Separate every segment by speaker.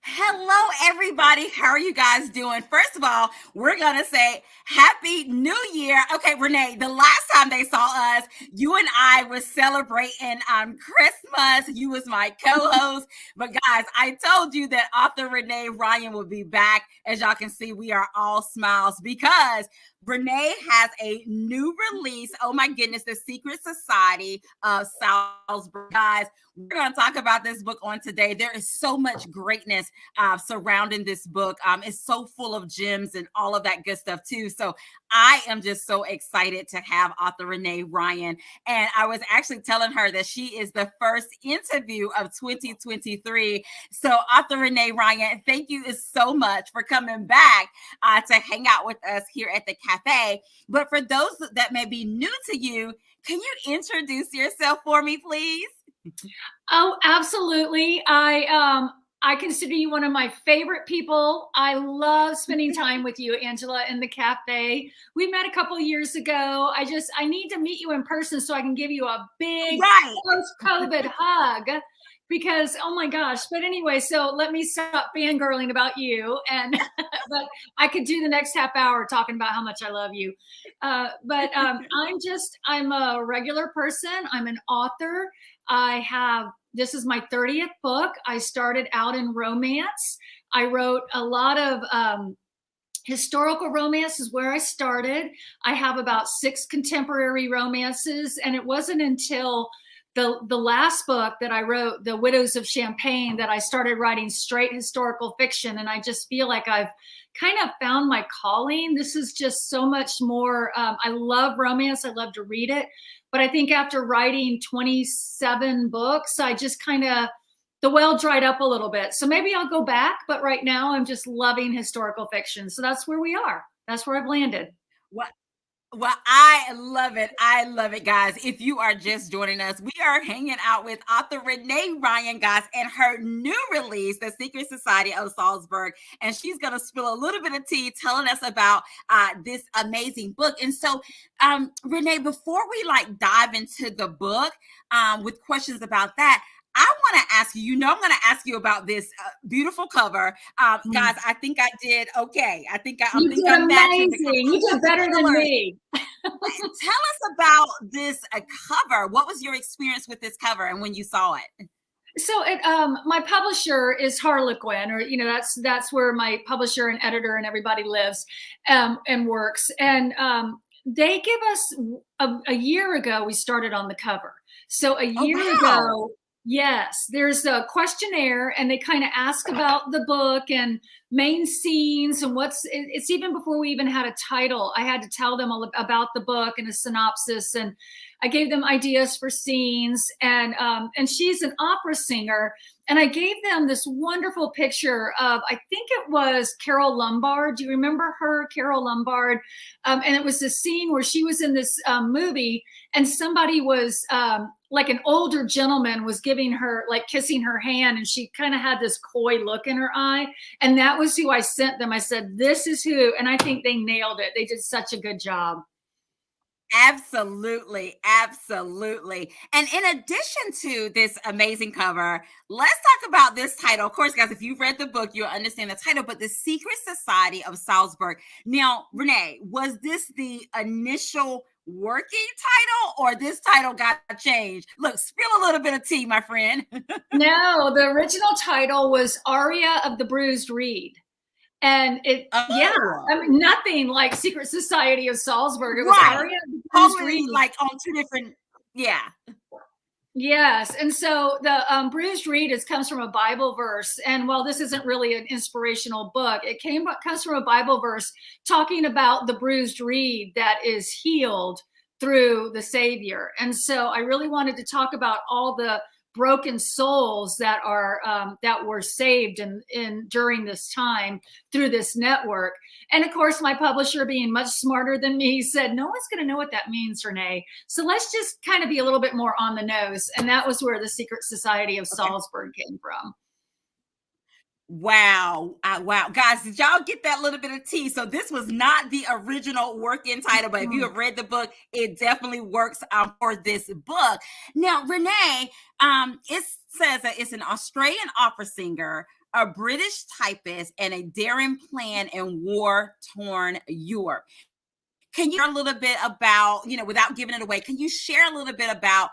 Speaker 1: Hello, everybody. How are you guys doing? First of all, we're going to say Happy New Year. Okay, Renee, the last time they saw us, you and I were celebrating Christmas. You was my co-host. But guys, I told you that author Renee Ryan will be back. As y'all can see, we are all smiles because Renee has a new release. Oh my goodness, The Secret Society of Salzburg. Guys, we're going to talk about this book on today. There is so much greatness surrounding this book. It's so full of gems and all of that good stuff too. So I am just so excited to have author Renee Ryan. And I was actually telling her that she is the first interview of 2023. So author Renee Ryan, thank you so much for coming back to hang out with us here at the cafe. But for those that may be new to you, can you introduce yourself for me, please?
Speaker 2: Oh, absolutely. I consider you one of my favorite people. I love spending time with you, Angela, in the cafe. We met a couple of years ago. I need to meet you in person so I can give you a big post-COVID hug because, oh my gosh. But anyway, so let me stop fangirling about you. But I could do the next half hour talking about how much I love you. I'm a regular person. I'm an author. This is my 30th book. I started out in romance. I wrote a lot of historical romance is where I started. I have about 6 contemporary romances, and it wasn't until the last book that I wrote, The Widows of Champagne, that I started writing straight historical fiction. And I just feel like I've kind of found my calling. This is just so much more. I love romance. I love to read it. But I think after writing 27 books, I just the well dried up a little bit. So maybe I'll go back. But right now I'm just loving historical fiction. So that's where we are. That's where I've landed.
Speaker 1: Well, I love it. I love it, guys. If you are just joining us, we are hanging out with author Renee Ryan, guys, and her new release, The Secret Society of Salzburg. And she's going to spill a little bit of tea telling us about this amazing book. And so, Renee, before we dive into the book with questions about that, I want to ask you, I'm going to ask you about this beautiful cover. Guys, I think I did okay. I think I'm
Speaker 2: amazing. You did better than me.
Speaker 1: Tell us about this cover. What was your experience with this cover and when you saw it?
Speaker 2: So my publisher is Harlequin, or that's where my publisher and editor and everybody lives and works. And they give us a year ago. We started on the cover. So a year ago. Yes, there's a questionnaire and they kind of ask about the book and main scenes and it's even before we even had a title. I had to tell them all about the book and a synopsis, and I gave them ideas for scenes, and she's an opera singer, and I gave them this wonderful picture of, I think it was Carol Lombard. Do you remember her, Carol Lombard? And it was this scene where she was in this movie and somebody was like an older gentleman was giving her, kissing her hand, and she kind of had this coy look in her eye. And that was who I sent them. I said, this is who, and I think they nailed it. They did such a good job.
Speaker 1: Absolutely. Absolutely. And in addition to this amazing cover, let's talk about this title. Of course, guys, if you've read the book, you'll understand the title, but The Secret Society of Salzburg. Now, Renee, was this the initial working title or this title got changed? Look, spill a little bit of tea, my friend.
Speaker 2: No, the original title was Aria of the Bruised Reed. And nothing like Secret Society of Salzburg. It was Aria of the Bruised Reed.
Speaker 1: On 2 different,
Speaker 2: Yes. And so the Bruised Reed comes from a Bible verse. And while this isn't really an inspirational book, it comes from a Bible verse talking about the bruised reed that is healed through the Savior. And so I really wanted to talk about all the broken souls that were saved during this time through this network. And of course, my publisher, being much smarter than me, said, no one's going to know what that means, Renee. So let's just kind of be a little bit more on the nose. And that was where the Secret Society of Salzburg came from.
Speaker 1: Wow. Wow. Guys, did y'all get that little bit of tea? So this was not the original working title, but if you have read the book, it definitely works for this book. Now, Renee, it says that it's an Australian opera singer a British typist and a daring plan in war-torn Europe. Can you share a little bit about, without giving it away, can you share a little bit about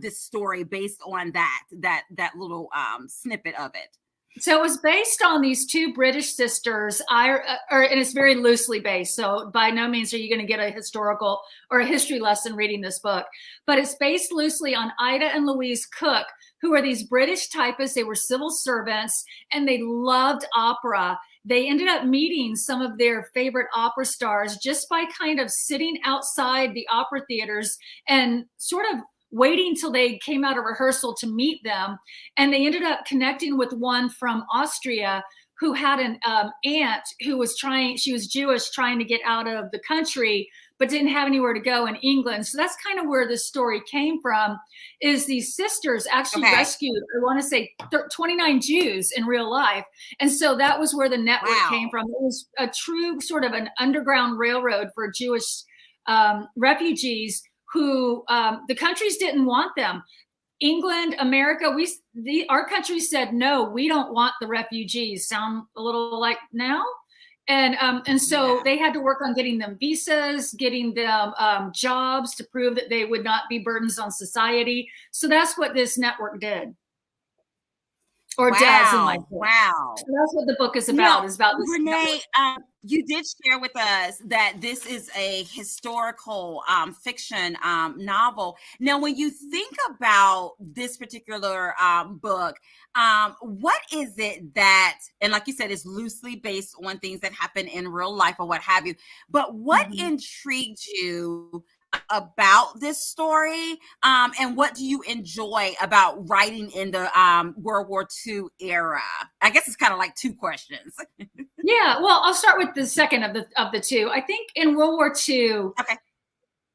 Speaker 1: this story based on that little snippet of it?
Speaker 2: So it was based on these two British sisters, and it's very loosely based. So by no means are you going to get a historical or a history lesson reading this book, but it's based loosely on Ida and Louise Cook, who are these British typists. They were civil servants and they loved opera. They ended up meeting some of their favorite opera stars just by kind of sitting outside the opera theaters and sort of waiting till they came out of rehearsal to meet them. And they ended up connecting with one from Austria who had an aunt who was she was Jewish, trying to get out of the country, but didn't have anywhere to go in England. So that's kind of where this story came from, is these sisters actually rescued, I want to say 29 Jews in real life. And so that was where the network came from. It was a true sort of an underground railroad for Jewish refugees who the countries didn't want them. England, America, our country said, no, we don't want the refugees. Sound a little like now? And so they had to work on getting them visas, getting them jobs to prove that they would not be burdens on society. So that's what this network did. Or does in my book.
Speaker 1: Wow.
Speaker 2: So that's what the book is about. Is about this
Speaker 1: Renee, you did share with us that this is a historical fiction novel. Now, when you think about this particular book, what is it that, and like you said, it's loosely based on things that happen in real life or what have you, but what intrigued you about this story, and what do you enjoy about writing in the World War II era? I guess it's kind of like two questions.
Speaker 2: Yeah, well, I'll start with the second of the two. I think in World War II,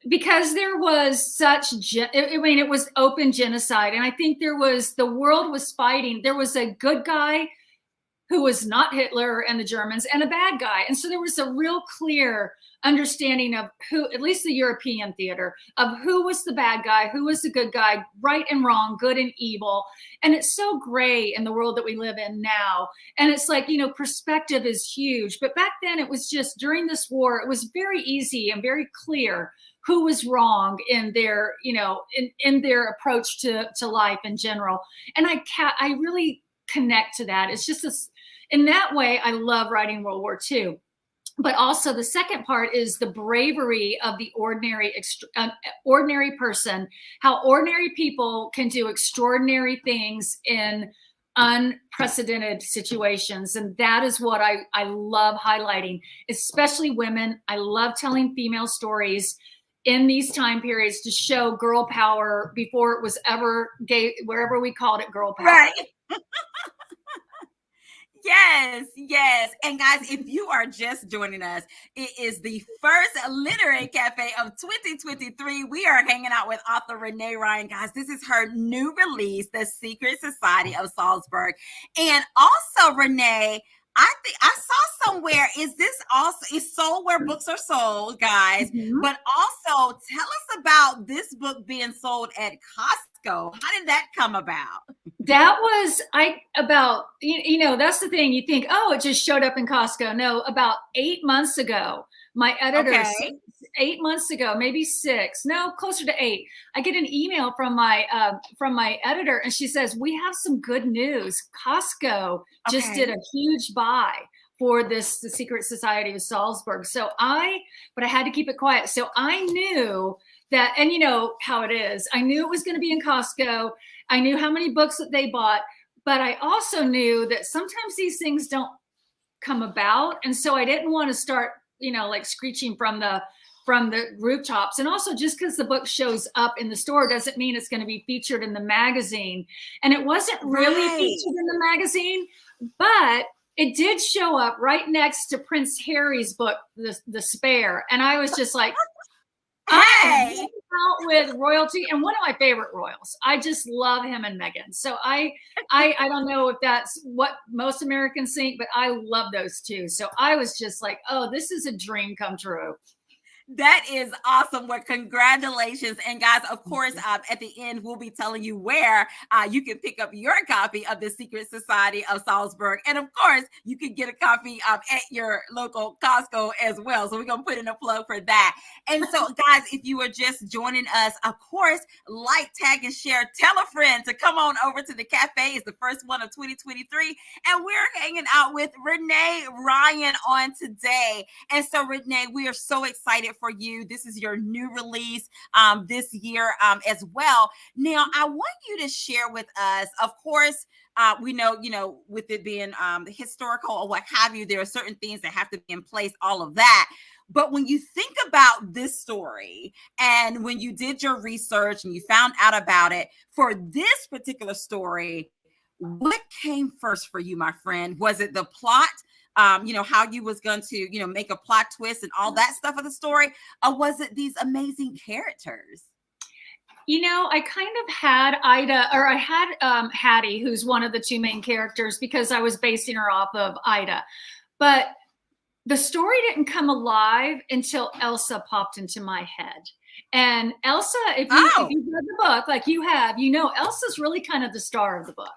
Speaker 2: because there was it was open genocide, and I think the world was fighting. There was a good guy who was not Hitler and the Germans, and a bad guy. And so there was a real clear understanding of who, at least the European theater, of who was the bad guy, who was the good guy, right and wrong, good and evil. And it's so gray in the world that we live in now. And it's like, perspective is huge. But back then it was just, during this war, it was very easy and very clear who was wrong in their, in their approach to life in general. And I really connect to that. It's just in that way, I love writing World War II. But also the second part is the bravery of the ordinary person, how ordinary people can do extraordinary things in unprecedented situations. And that is what I love highlighting, especially women. I love telling female stories in these time periods to show girl power before it was ever gay, wherever we called it girl power.
Speaker 1: Right. Yes. And guys, if you are just joining us, it is the first Literary Cafe of 2023. We are hanging out with author Renee Ryan. Guys, this is her new release, The Secret Society of Salzburg. And also, Renee, I think I saw somewhere, is sold where books are sold, guys. But also tell us about this book being sold at Costco. How did that come about?
Speaker 2: That was that's the thing. You think, oh, it just showed up in Costco. No, about 8 months ago, my editor, 8 months ago, maybe 6, no, closer to 8. I get an email from my editor, and she says, we have some good news. Costco just did a huge buy for the Secret Society of Salzburg. But I had to keep it quiet. So I knew that, and you know how it is. I knew it was going to be in Costco. I knew how many books that they bought, but I also knew that sometimes these things don't come about. And so I didn't want to start, like screeching from the rooftops. And also, just because the book shows up in the store doesn't mean it's going to be featured in the magazine. And it wasn't really featured in the magazine, but it did show up right next to Prince Harry's book, The Spare. And I was just like, I am out with royalty, and one of my favorite royals. I just love him and Meghan. So I don't know if that's what most Americans think, but I love those two. So I was just like, oh, this is a dream come true.
Speaker 1: That is awesome. Well, congratulations. And guys, of course, at the end, we'll be telling you where you can pick up your copy of The Secret Society of Salzburg. And of course, you can get a copy at your local Costco as well. So we're going to put in a plug for that. And so, guys, if you are just joining us, of course, like, tag, and share. Tell a friend to come on over to the cafe. It's the first one of 2023. And we're hanging out with Renee Ryan on today. And so, Renee, we are so excited for you. This is your new release this year as well. Now, I want you to share with us, of course, we know, with it being historical or what have you, there are certain things that have to be in place, all of that. But when you think about this story and when you did your research and you found out about it, for this particular story, what came first for you, my friend? Was it the plot? How you was going to, make a plot twist and all that stuff of the story? Or was it these amazing characters?
Speaker 2: I kind of had Ida, or I had Hattie, who's one of the two main characters, because I was basing her off of Ida. But the story didn't come alive until Elsa popped into my head. And Elsa, if you've read the book like you have, Elsa's really kind of the star of the book.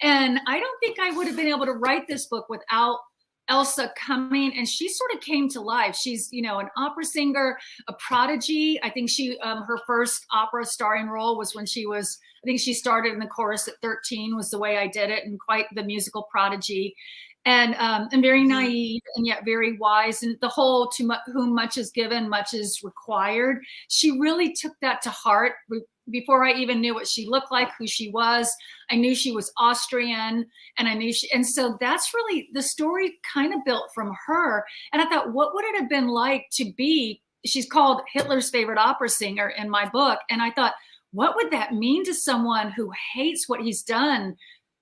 Speaker 2: And I don't think I would have been able to write this book without Elsa coming, and she sort of came to life. She's, an opera singer, a prodigy. I think her first opera starring role was when I think she started in the chorus at 13 was the way I did it, and quite the musical prodigy. And very naive and yet very wise. And the whole whom much is given, much is required. She really took that to heart. Before I even knew what she looked like, who she was, I knew she was Austrian, and and so that's really the story kind of built from her. And I thought, what would it have been like to be, she's called Hitler's favorite opera singer in my book. And I thought, what would that mean to someone who hates what he's done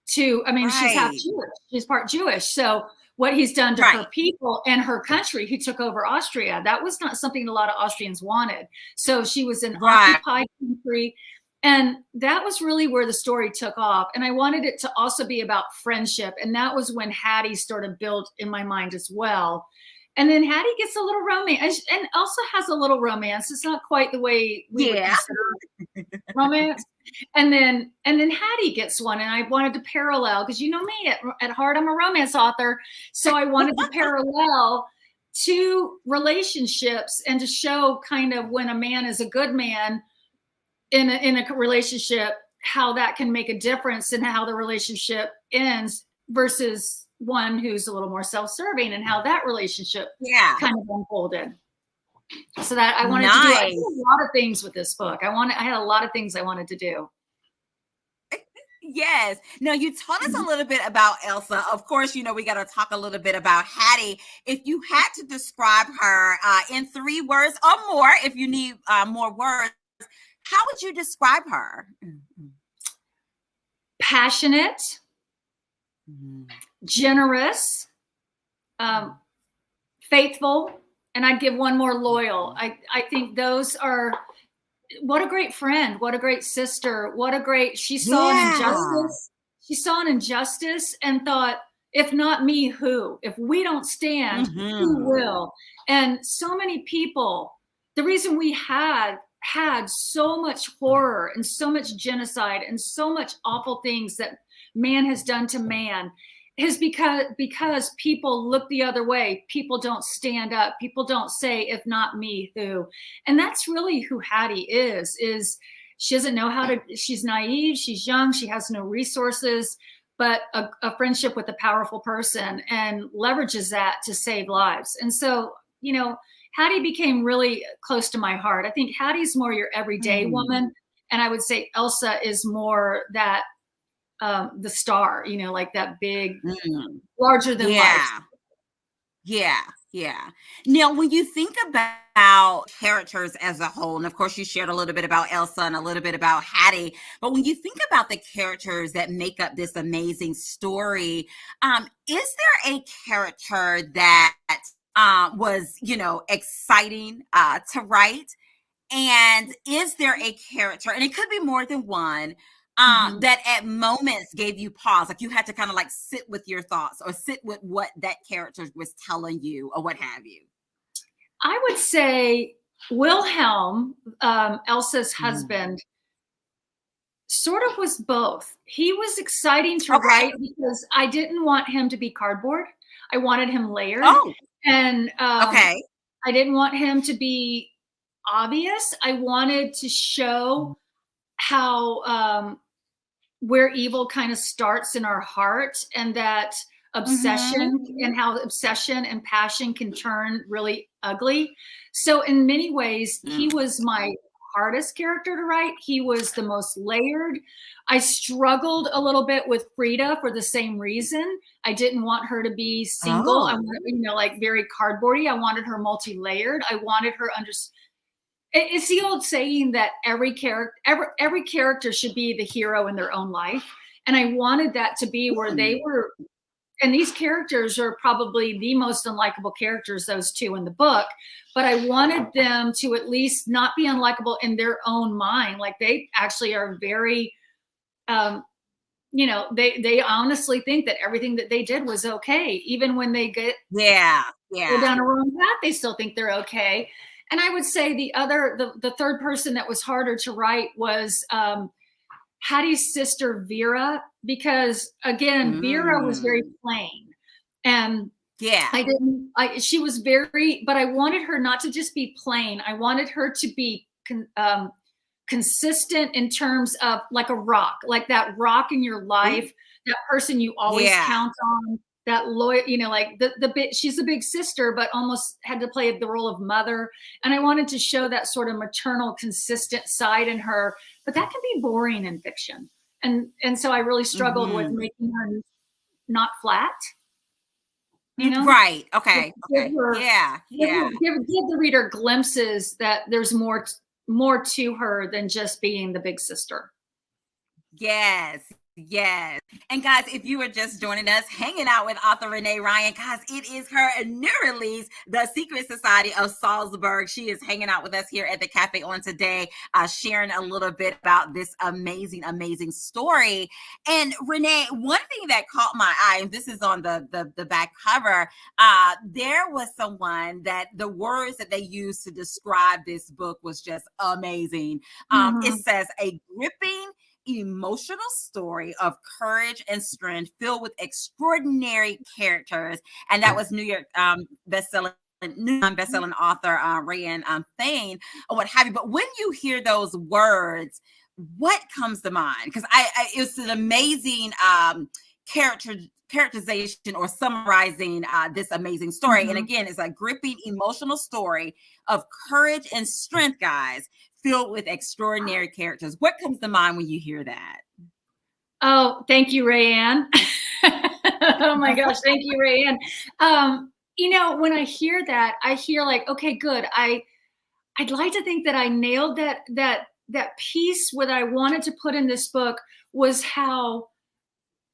Speaker 2: she's half Jewish, she's part Jewish. So what he's done to her people and her country, he took over Austria. That was not something a lot of Austrians wanted. So she was an occupied country. And that was really where the story took off. And I wanted it to also be about friendship. And that was when Hattie started built in my mind as well. And then Hattie gets a little romance, and Elsa has a little romance. It's not quite the way we would consider romance. And then Hattie gets one, and I wanted to parallel, because you know me, at heart, I'm a romance author. So I wanted to parallel two relationships and to show kind of when a man is a good man in a relationship, how that can make a difference in how the relationship ends versus one who's a little more self-serving, and how that relationship kind of unfolded. So that I wanted to do. I did a lot of things with this book. I had a lot of things I wanted to do.
Speaker 1: Yes. Now, you told us a little bit about Elsa. Of course, we got to talk a little bit about Hattie. If you had to describe her in 3 words or more, if you need more words, how would you describe her?
Speaker 2: Passionate, generous, faithful, and I'd give one more, loyal. I think those are, what a great friend, what a great sister, she saw an injustice. She saw an injustice and thought, if not me, who? If we don't stand, who will? And so many people, the reason we had so much horror and so much genocide and so much awful things that man has done to man is because people look the other way. People don't stand up. People don't say, if not me, who? And that's really who Hattie is she doesn't know she's naive, she's young, she has no resources, but a friendship with a powerful person, and leverages that to save lives. And so, Hattie became really close to my heart. I think Hattie's more your everyday woman. And I would say Elsa is more that, the star, like that big, larger than life.
Speaker 1: Yeah. Now, when you think about characters as a whole, and of course you shared a little bit about Elsa and a little bit about Hattie, but when you think about the characters that make up this amazing story, is there a character that was, exciting to write? And is there a character, and it could be more than one, that at moments gave you pause, like you had to kind of like sit with your thoughts or sit with what that character was telling you or what have you?
Speaker 2: I would say Wilhelm, Elsa's
Speaker 1: Mhm.
Speaker 2: husband, sort of was both. He was exciting to
Speaker 1: Okay.
Speaker 2: write because I didn't want him to be cardboard. I wanted him layered,
Speaker 1: Oh,
Speaker 2: and
Speaker 1: okay.
Speaker 2: I didn't want him to be obvious. I wanted to show how where evil kind of starts in our heart, and that
Speaker 1: Mhm.
Speaker 2: obsession, and how obsession and passion can turn really ugly. So in many ways, he
Speaker 1: Mm.
Speaker 2: was my hardest character to write. He was the most layered. I struggled a little bit with Frida for the same reason. I didn't want her to be single. I
Speaker 1: Oh.
Speaker 2: wanted, like very cardboardy. I wanted her multi-layered. I wanted her under. It's the old saying that every character should be the hero in their own life, and I wanted that to be where
Speaker 1: Mm.
Speaker 2: they were. And these characters are probably the most unlikable characters, those two in the book, but I wanted them to at least not be unlikable in their own mind. Like, they actually are very, um, they honestly think that everything that they did was okay, even when they
Speaker 1: Yeah.
Speaker 2: go
Speaker 1: Yeah.
Speaker 2: down a wrong path, they still think they're okay. And I would say the third person that was harder to write was Hattie's sister Vera, because again, Vera was very
Speaker 1: Mm.
Speaker 2: plain, and
Speaker 1: Yeah.
Speaker 2: she was very, but I wanted her not to just be plain. I wanted her to be consistent in terms of like a rock, like that rock in your
Speaker 1: Ooh.
Speaker 2: life, that person you always
Speaker 1: Yeah.
Speaker 2: count on, that loyal, like the bit, she's a big sister, but almost had to play the role of mother. And I wanted to show that sort of maternal, consistent side in her, but that can be boring in fiction. And so I really struggled with
Speaker 1: Mhm.
Speaker 2: making her not flat, you know,
Speaker 1: Right.
Speaker 2: give,
Speaker 1: Okay.
Speaker 2: give
Speaker 1: Okay.
Speaker 2: her,
Speaker 1: Yeah. Yeah.
Speaker 2: give the reader glimpses that there's more to her than just being the big sister.
Speaker 1: Yes. Yes. And guys, if you are just joining us, hanging out with author Renee Ryan, guys, it is her new release, The Secret Society of Salzburg. She is hanging out with us here at the cafe on today, sharing a little bit about this amazing, amazing story. And Renee, one thing that caught my eye, and this is on the back cover, there was someone that the words that they used to describe this book was just amazing. It
Speaker 2: Mm-hmm.
Speaker 1: says a gripping emotional story of courage and strength filled with extraordinary characters. And that was New York bestselling author Rayanne Thane or what have you. But when you hear those words, what comes to mind? Because it's an amazing characterization or summarizing this amazing story. And
Speaker 2: Mm-hmm.
Speaker 1: again, it's a gripping emotional story of courage and strength, guys, filled with extraordinary characters. What comes to mind when you hear that?
Speaker 2: Oh, thank you, Rayanne. Oh my gosh, thank you, Rayanne. When I hear that, I hear like, okay, good. I'd like to think that I nailed that piece. What I wanted to put in this book was how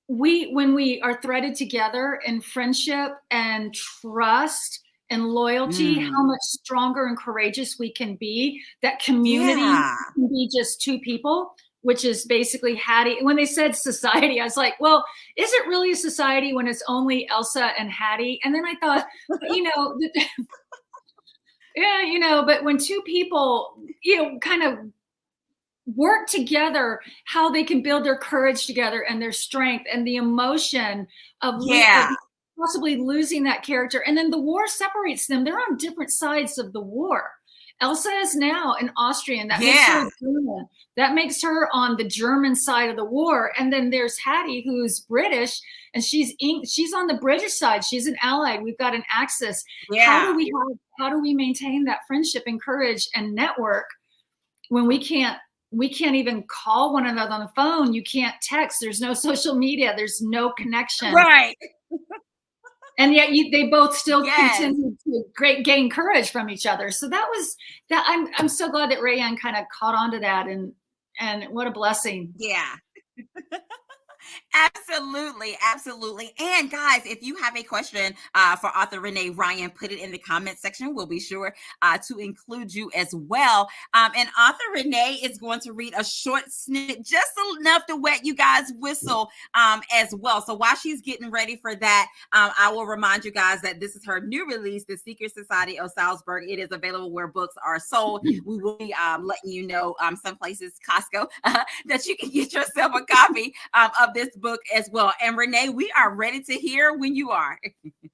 Speaker 2: when we are threaded together in friendship and trust and loyalty, how
Speaker 1: Mm.
Speaker 2: much stronger and courageous we can be. That community
Speaker 1: Yeah.
Speaker 2: can be just two people, which is basically Hattie. When they said society, I was like, well, is it really a society when it's only Elsa and Hattie? And then I thought, but, yeah, but when two people, kind of work together, how they can build their courage together and their strength and the emotion of
Speaker 1: Yeah.
Speaker 2: possibly losing that character. And then the war separates them. They're on different sides of the war. Elsa is now an Austrian. That makes her
Speaker 1: Yeah.
Speaker 2: a German. That makes her on the German side of the war. And then there's Hattie, who's British, and she's on the British side. She's an ally. We've got an axis.
Speaker 1: Yeah.
Speaker 2: How do we maintain that friendship and courage and network when we can't even call one another on the phone? You can't text. There's no social media. There's no connection.
Speaker 1: Right.
Speaker 2: And yet they both still
Speaker 1: Yes.
Speaker 2: continue to gain courage from each other. So that was that. I'm so glad that Rayanne kind of caught on to that, and what a blessing.
Speaker 1: Yeah. Absolutely, absolutely. And guys, if you have a question for author Renee Ryan, put it in the comment section. We'll be sure to include you as well. And author Renee is going to read a short snippet, just enough to wet you guys' whistle as well. So while she's getting ready for that, I will remind you guys that this is her new release, The Secret Society of Salzburg. It is available where books are sold. We will be letting you know some places, Costco, that you can get yourself a copy of this book as well. And Renee, we are ready to hear when you are.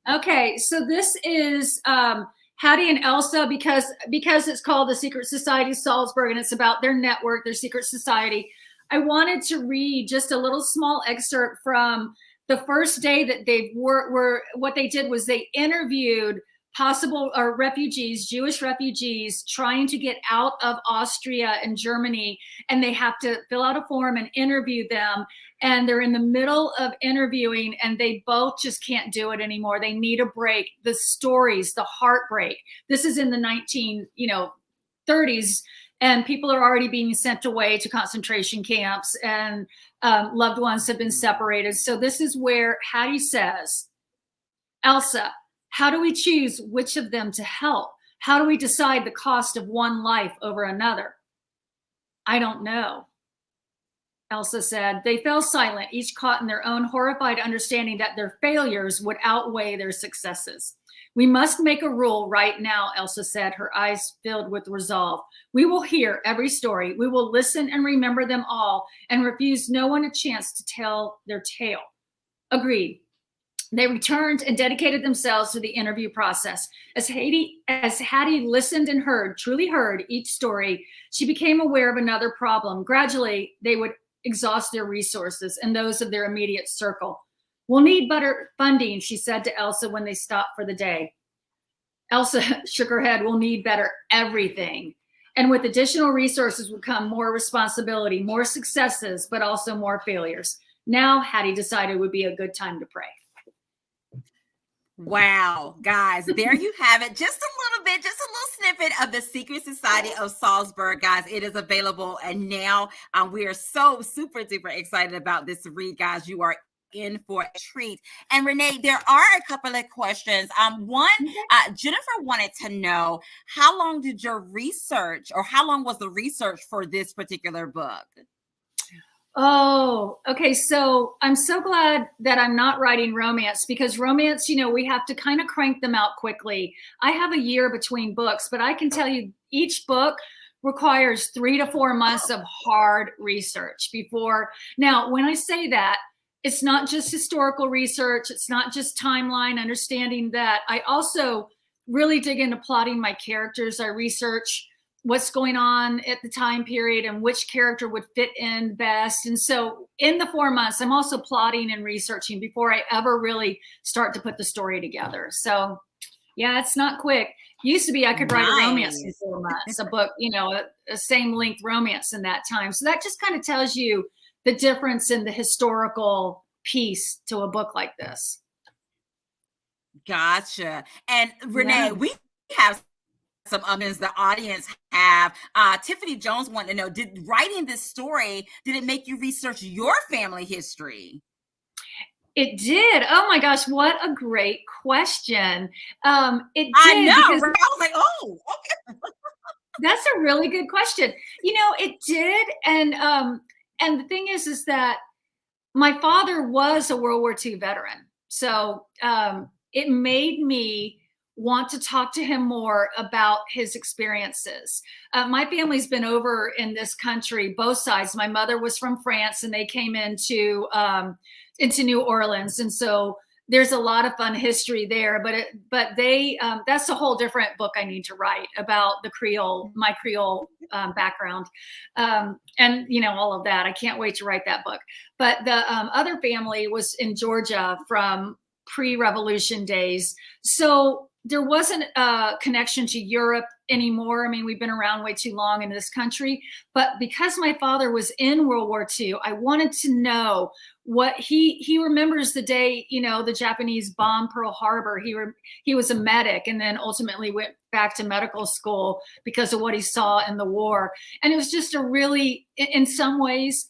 Speaker 2: Okay, so this is Hattie and Elsa because it's called The Secret Society of Salzburg and it's about their network, their secret society. I wanted to read just a little small excerpt from the first day that they were what they did was they interviewed possible refugees, Jewish refugees trying to get out of Austria and Germany, and they have to fill out a form and interview them. And they're in the middle of interviewing and they both just can't do it anymore. They need a break. The stories, the heartbreak. This is in the 1930s, and people are already being sent away to concentration camps, and loved ones have been separated. So this is where Hattie says, Elsa, how do we choose which of them to help? How do we decide the cost of one life over another? I don't know. Elsa said. They fell silent, each caught in their own horrified understanding that their failures would outweigh their successes. We must make a rule right now, Elsa said, her eyes filled with resolve. We will hear every story. We will listen and remember them all and refuse no one a chance to tell their tale. Agreed. They returned and dedicated themselves to the interview process. As Hattie listened and heard, truly heard each story, she became aware of another problem. Gradually, they would exhaust their resources and those of their immediate circle. We'll need better funding, she said to Elsa when they stopped for the day. Elsa shook her head. We'll need better everything. And with additional resources would come more responsibility, more successes, but also more failures. Now, Hattie decided would be a good time to pray.
Speaker 1: Wow, guys, there you have it. Just a little bit, just a little snippet of The Secret Society of Salzburg, guys. It is available. And now we are so super duper excited about this read, guys. You are in for a treat. And Renee, there are a couple of questions. One, Jennifer wanted to know, how long did your research, or how long was the research for this particular book?
Speaker 2: Oh, okay. So I'm so glad that I'm not writing romance, because romance, we have to kind of crank them out quickly. I have a year between books, but I can tell you each book requires 3 to 4 months of hard research before. Now, when I say that, it's not just historical research. It's not just timeline, understanding that. I also really dig into plotting my characters. I research what's going on at the time period and which character would fit in best. And so in the 4 months, I'm also plotting and researching before I ever really start to put the story together. So yeah, it's not quick. Used to be I could write a romance in 4 months, a book, a same length romance in that time. So that just kind of tells you the difference in the historical piece to a book like this.
Speaker 1: Gotcha. And Renee, we have some others the audience have. Tiffany Jones wanted to know, did writing this story, did it make you research your family history?
Speaker 2: It did. Oh my gosh, what a great question. It did.
Speaker 1: I know. I was like, oh, okay.
Speaker 2: That's a really good question. It did. And the thing is that my father was a World War II veteran. So it made me want to talk to him more about his experiences. My family's been over in this country, both sides. My mother was from France, and they came into New Orleans, and so there's a lot of fun history there. But they that's a whole different book I need to write about the Creole, my Creole background, and all of that. I can't wait to write that book. But the other family was in Georgia from pre-revolution days, so there wasn't a connection to Europe anymore. I mean, we've been around way too long in this country, but because my father was in World War II, I wanted to know what he remembers the day, the Japanese bombed Pearl Harbor. He was a medic and then ultimately went back to medical school because of what he saw in the war. And it was just a really, in some ways,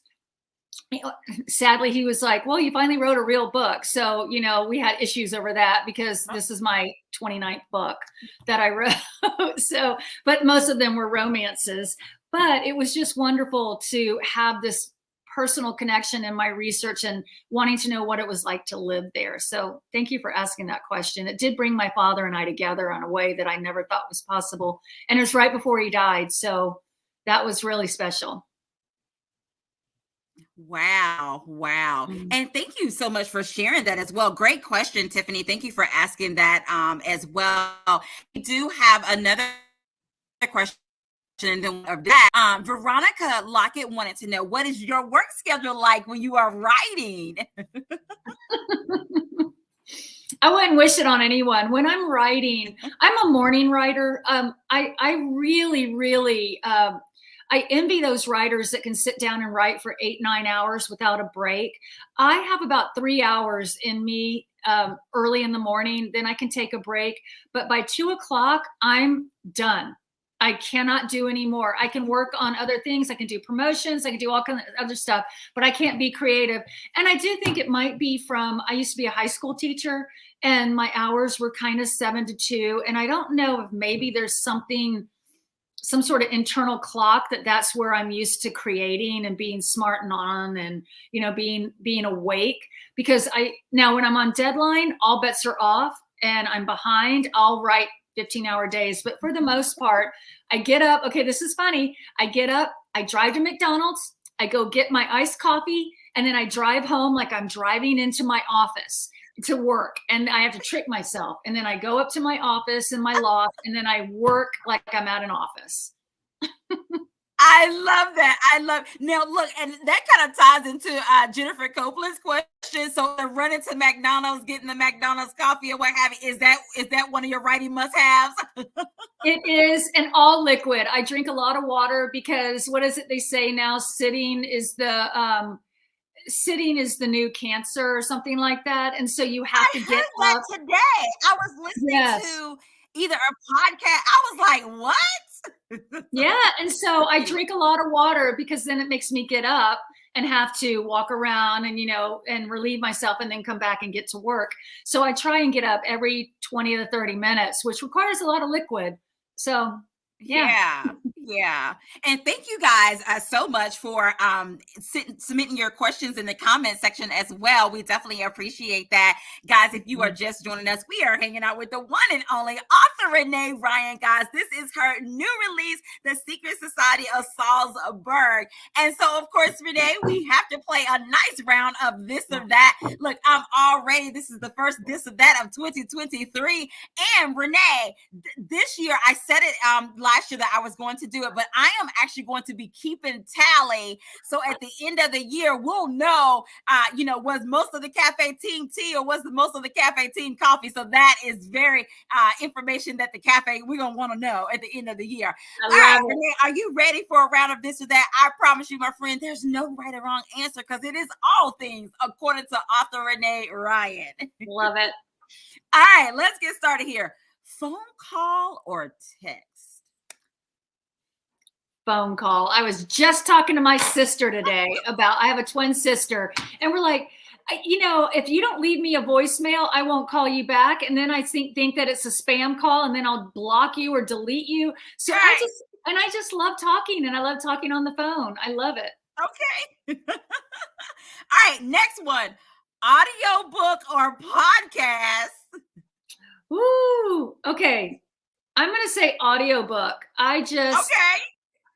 Speaker 2: sadly, he was like, well, you finally wrote a real book. So, we had issues over that because this is my 29th book that I wrote. So, but most of them were romances. But it was just wonderful to have this personal connection in my research and wanting to know what it was like to live there. So, thank you for asking that question. It did bring my father and I together in a way that I never thought was possible. And it was right before he died. So, that was really special.
Speaker 1: Wow. Wow.
Speaker 2: Mm.
Speaker 1: And thank you so much for sharing that as well. Great question, Tiffany. Thank you for asking that as well. We do have another question. And then of that, Veronica Lockett wanted to know, what is your work schedule like when you are writing?
Speaker 2: I wouldn't wish it on anyone. When I'm writing, I'm a morning writer. I really, really, I envy those writers that can sit down and write for 8, 9 hours without a break. I have about 3 hours in me early in the morning. Then I can take a break. But by 2 o'clock, I'm done. I cannot do anymore. I can work on other things. I can do promotions. I can do all kinds of other stuff, but I can't be creative. And I do think it might be from, I used to be a high school teacher and my hours were kind of 7 to 2. And I don't know if maybe there's something, some sort of internal clock that's where I'm used to creating and being smart and on and, being awake, because now when I'm on deadline, all bets are off and I'm behind, I'll write 15-hour days. But for the most part, I get up. Okay, this is funny. I get up, I drive to McDonald's, I go get my iced coffee, and then I drive home like I'm driving into my office to work. And I have to trick myself. And then I go up to my office in my loft, and then I work like I'm at an office.
Speaker 1: I love that. Now look, and that kind of ties into Jennifer Copeland's question. So running to McDonald's, getting the McDonald's coffee or what have you, is that one of your writing must-haves?
Speaker 2: It is, and all liquid. I drink a lot of water because what is it they say now? Sitting is the new cancer or something like that. And so you have to get
Speaker 1: that
Speaker 2: up.
Speaker 1: today. I was listening to either a podcast. I was like, what?
Speaker 2: Yeah. And so I drink a lot of water because then it makes me get up and have to walk around and, and relieve myself and then come back and get to work. So I try and get up every 20 to 30 minutes, which requires a lot of liquid. So
Speaker 1: yeah. And thank you guys so much for submitting your questions in the comment section as well. We definitely appreciate that. Guys, if you are just joining us, we are hanging out with the one and only author Renee Ryan. Guys, this is her new release, The Secret Society of Salzburg. And so, of course, Renee, we have to play a nice round of this or that. Look, this is the first this or that of 2023. And Renee, this year, I said it last year that I was going to do it, but I am actually going to be keeping tally. So at the end of the year, we'll know, was most of the cafe team tea or was most of the cafe team coffee? So that is very information that the cafe, we're going to want to know at the end of the year. All right, Renee, are you ready for a round of this or that? I promise you, my friend, there's no right or wrong answer because it is all things according to author Renee Ryan.
Speaker 2: Love it.
Speaker 1: All right, let's get started here. Phone call or text?
Speaker 2: Phone call. I was just talking to my sister today I have a twin sister, and we're like, if you don't leave me a voicemail, I won't call you back. And then I think that it's a spam call, and then I'll block you or delete you. So
Speaker 1: right.
Speaker 2: I just love talking, and I love talking on the phone. I love it.
Speaker 1: Okay. All right, next one. Audio book or podcast?
Speaker 2: Ooh, okay. I'm going to say audiobook.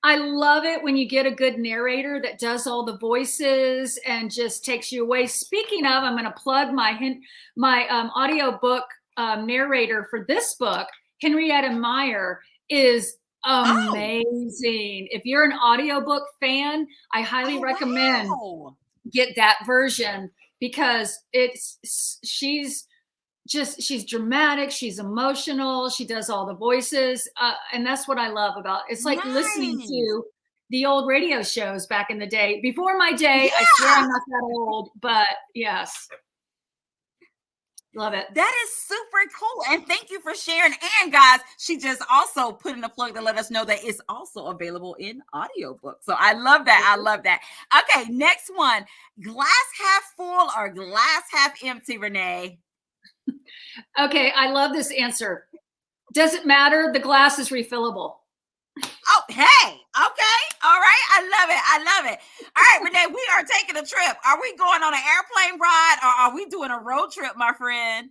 Speaker 2: I love it when you get a good narrator that does all the voices and just takes you away. Speaking of, I'm going to plug my audiobook narrator for this book. Henrietta Meyer is amazing. If you're an audiobook fan, I highly recommend get that version because she's dramatic, she's emotional, she does all the voices, and that's what I love about it. It's like listening to the old radio shows back in the day. Before my day, I swear I'm not that old, but yes. Love it.
Speaker 1: That is super cool. And thank you for sharing. And guys, she just also put in a plug to let us know that it's also available in audiobook. So I love that. I love that. Okay, next one. Glass half full or glass half empty, Renee?
Speaker 2: Okay, I love this answer. Doesn't matter. The glass is refillable.
Speaker 1: Oh, hey. Okay. All right. I love it. I love it. All right, Renee, we are taking a trip. Are we going on an airplane ride or are we doing a road trip, my friend?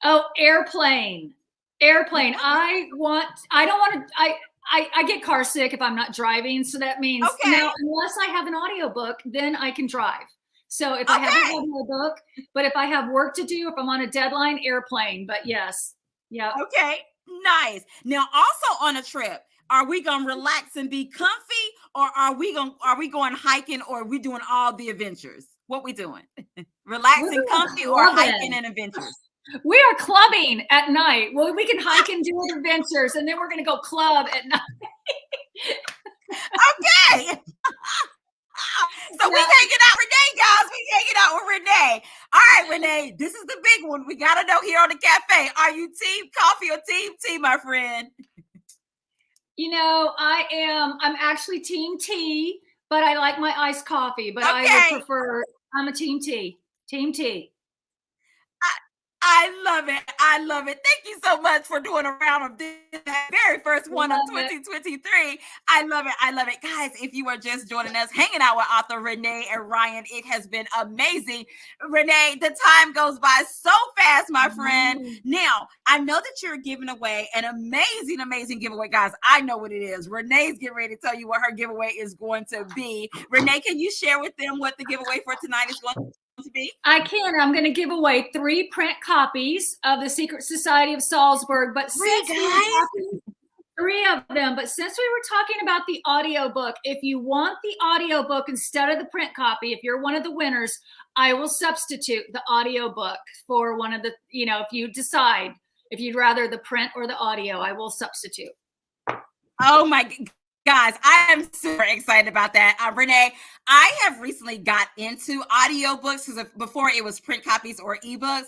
Speaker 2: Oh, airplane. Airplane. I don't want to, I get car sick if I'm not driving. So that means now, unless I have an audiobook, then I can drive. So if I have an audiobook, but if I have work to do, if I'm on a deadline, airplane. But yes. Yeah.
Speaker 1: Okay. Nice. Now, also on a trip, are we gonna relax and be comfy, or are we going hiking, or are we doing all the adventures? What we doing? Relaxing, comfy, or hiking and adventures?
Speaker 2: We are clubbing at night. Well, we can hike and do adventures, and then we're going to go club at night.
Speaker 1: Okay. So we hanging out, Renee, guys. We hanging out with Renee. All right, Renee, this is the big one. We got to know here on the cafe. Are you team coffee or team tea, my friend?
Speaker 2: You know, I'm actually team tea, but I like my iced coffee, but I would prefer, I'm a team tea. Team tea.
Speaker 1: I love it. I love it. Thank you so much for doing a round of this very first one of 2023. I love it. I love it. Guys, if you are just joining us, hanging out with author Renee and Ryan, it has been amazing. Renee, the time goes by so fast, my friend. Now, I know that you're giving away an amazing, amazing giveaway. Guys, I know what it is. Renee's getting ready to tell you what her giveaway is going to be. Renee, can you share with them what the giveaway for tonight is going to be?
Speaker 2: I can. I'm going to give away 3 print copies of the Secret Society of Salzburg. But since we were talking, 3 of them. But since we were talking about the audiobook, if you want the audiobook instead of the print copy, if you're one of the winners, I will substitute the audiobook for one of the, if you decide if you'd rather the print or the audio, I will substitute.
Speaker 1: Oh my God. Guys, I am super excited about that. Renee, I have recently got into audiobooks because before it was print copies or ebooks.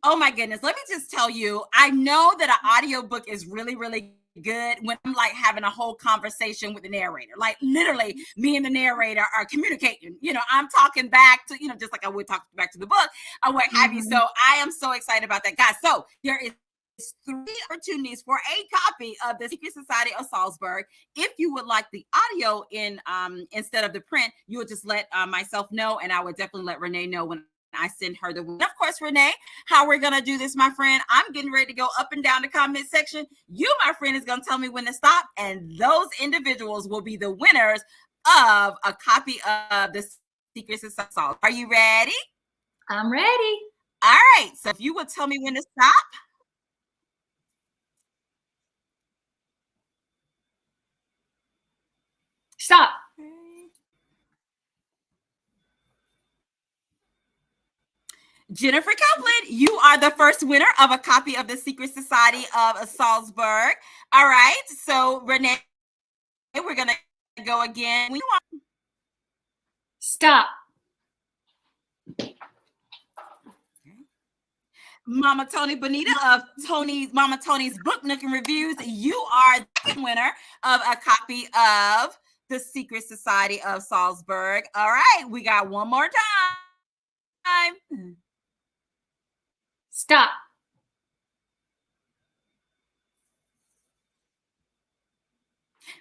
Speaker 1: Oh my goodness. Let me just tell you, I know that an audiobook is really, really good when I'm like having a whole conversation with the narrator. Like literally me and the narrator are communicating. I'm talking back to, just like I would talk back to the book or what have you. So I am so excited about that. Guys, so there is 3 opportunities for a copy of the Secret Society of Salzburg. If you would like the audio in instead of the print, you would just let myself know, and I would definitely let Renee know when I send her the win. Of course, Renee, how we're gonna do this, my friend, I'm getting ready to go up and down the comment section. You, my friend, is gonna tell me when to stop, and those individuals will be the winners of a copy of the Secret Society of Salzburg. Are you ready?
Speaker 2: I'm ready.
Speaker 1: All right. So if you would tell me when to stop.
Speaker 2: Stop.
Speaker 1: Jennifer Copeland, you are the first winner of a copy of the Secret Society of Salzburg. All right. So, Renee, we're going to go again.
Speaker 2: Stop.
Speaker 1: Mama Tony Bonita of Mama Tony's Book Nook and Reviews, you are the winner of a copy of the Secret Society of Salzburg. All right, we got one more time.
Speaker 2: Stop.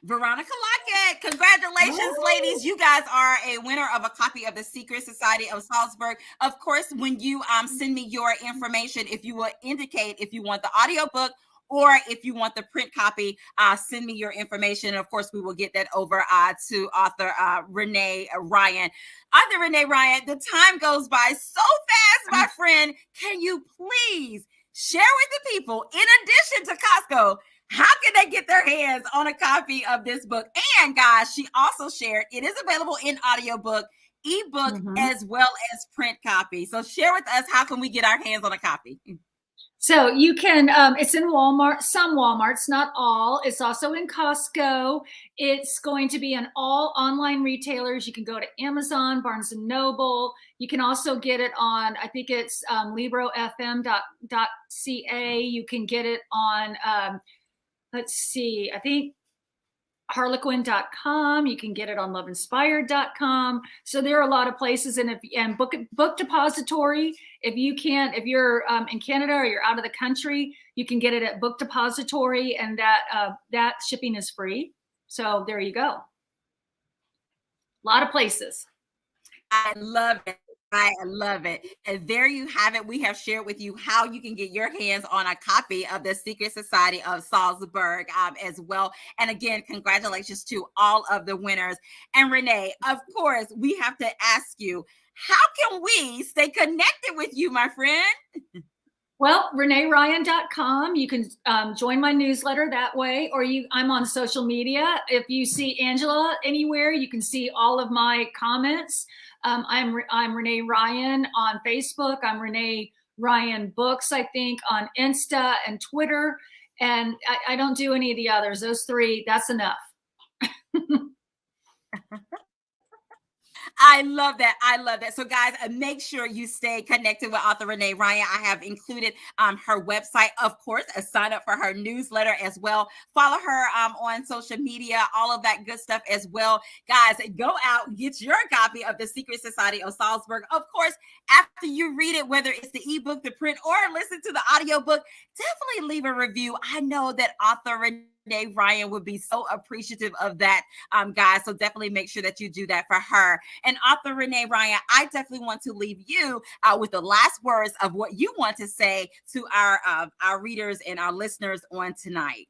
Speaker 1: Veronica Lockett, congratulations, ladies. You guys are a winner of a copy of the Secret Society of Salzburg. Of course, when you send me your information, if you will indicate if you want the audiobook or if you want the print copy, send me your information. And of course, we will get that over to author Renee Ryan. Author Renee Ryan, the time goes by so fast, my friend. Can you please share with the people, in addition to Costco, how can they get their hands on a copy of this book? And guys, she also shared it is available in audiobook, ebook, as well as print copy. So share with us, how can we get our hands on a copy?
Speaker 2: So you can, it's in Walmart, some Walmarts, not all. It's also in Costco. It's going to be in all online retailers. You can go to Amazon, Barnes and Noble. You can also get it on, I think it's librofm.ca. You can get it on, let's see, I think harlequin.com. You can get it on loveinspired.com. So there are a lot of places, and book depository. If you're in Canada or you're out of the country, you can get it at book depository, and that shipping is free. So there you go. A lot of places.
Speaker 1: I love it. I love it. And there you have it. We have shared with you how you can get your hands on a copy of the Secret Society of Salzburg as well. And again, congratulations to all of the winners. And Renee, of course, we have to ask you, how can we stay connected with you, my friend?
Speaker 2: Well, ReneeRyan.com. You can join my newsletter that way, or I'm on social media. If you see Angela anywhere, you can see all of my comments. I'm Renee Ryan on Facebook. I'm Renee Ryan Books, I think, on Insta and Twitter. And I don't do any of the others. Those three, that's enough.
Speaker 1: I love that. I love that. So, guys, make sure you stay connected with author Renee Ryan. I have included her website, of course, sign up for her newsletter as well. Follow her on social media, all of that good stuff as well. Guys, go out, get your copy of The Secret Society of Salzburg. Of course, after you read it, whether it's the ebook, the print, or listen to the audiobook, definitely leave a review. I know that author Renee Ryan would be so appreciative of that, guys. So definitely make sure that you do that for her. And author Renee Ryan, I definitely want to leave you with the last words of what you want to say to our readers and our listeners on tonight.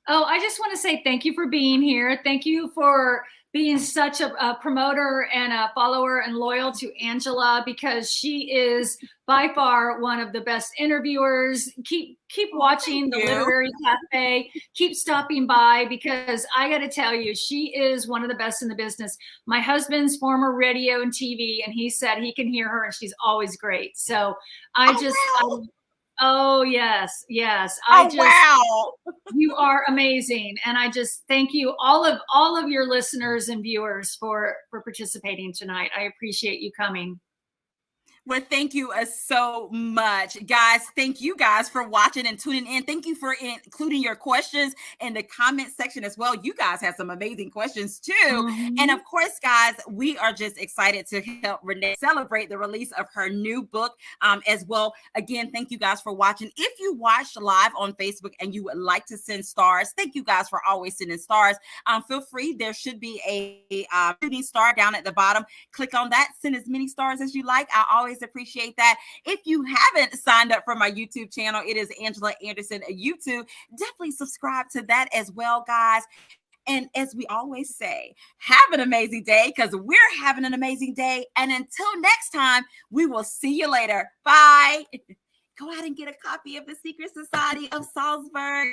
Speaker 2: Oh, I just want to say thank you for being here. Thank you for being such a promoter and a follower and loyal to Angela, because she is by far one of the best interviewers. Keep watching the Literary Cafe. Keep stopping by, because I got to tell you, she is one of the best in the business. My husband's former radio and TV, and he said he can hear her and she's always great. So oh yes.
Speaker 1: Wow.
Speaker 2: You are amazing. And I just thank you, all of your listeners and viewers, for participating tonight. I appreciate you coming.
Speaker 1: Well, thank you so much, guys. Thank you guys for watching and tuning in. Thank you for including your questions in the comment section as well. You guys have some amazing questions too. Mm-hmm. And of course, guys, we are just excited to help Renee celebrate the release of her new book as well. Again, thank you guys for watching. If you watched live on Facebook and you would like to send stars, thank you guys for always sending stars. Feel free. There should be a shooting star down at the bottom. Click on that. Send as many stars as you like. I always appreciate that. If you haven't signed up for my YouTube channel, it is Angela Anderson YouTube. Definitely subscribe to that as well, guys. And as we always say, have an amazing day, because we're having an amazing day. And until next time, we will see you later. Bye. Go out and get a copy of The Secret Society of Salzburg.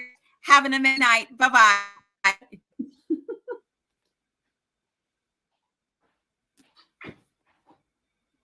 Speaker 1: Have an amazing night. Bye-bye.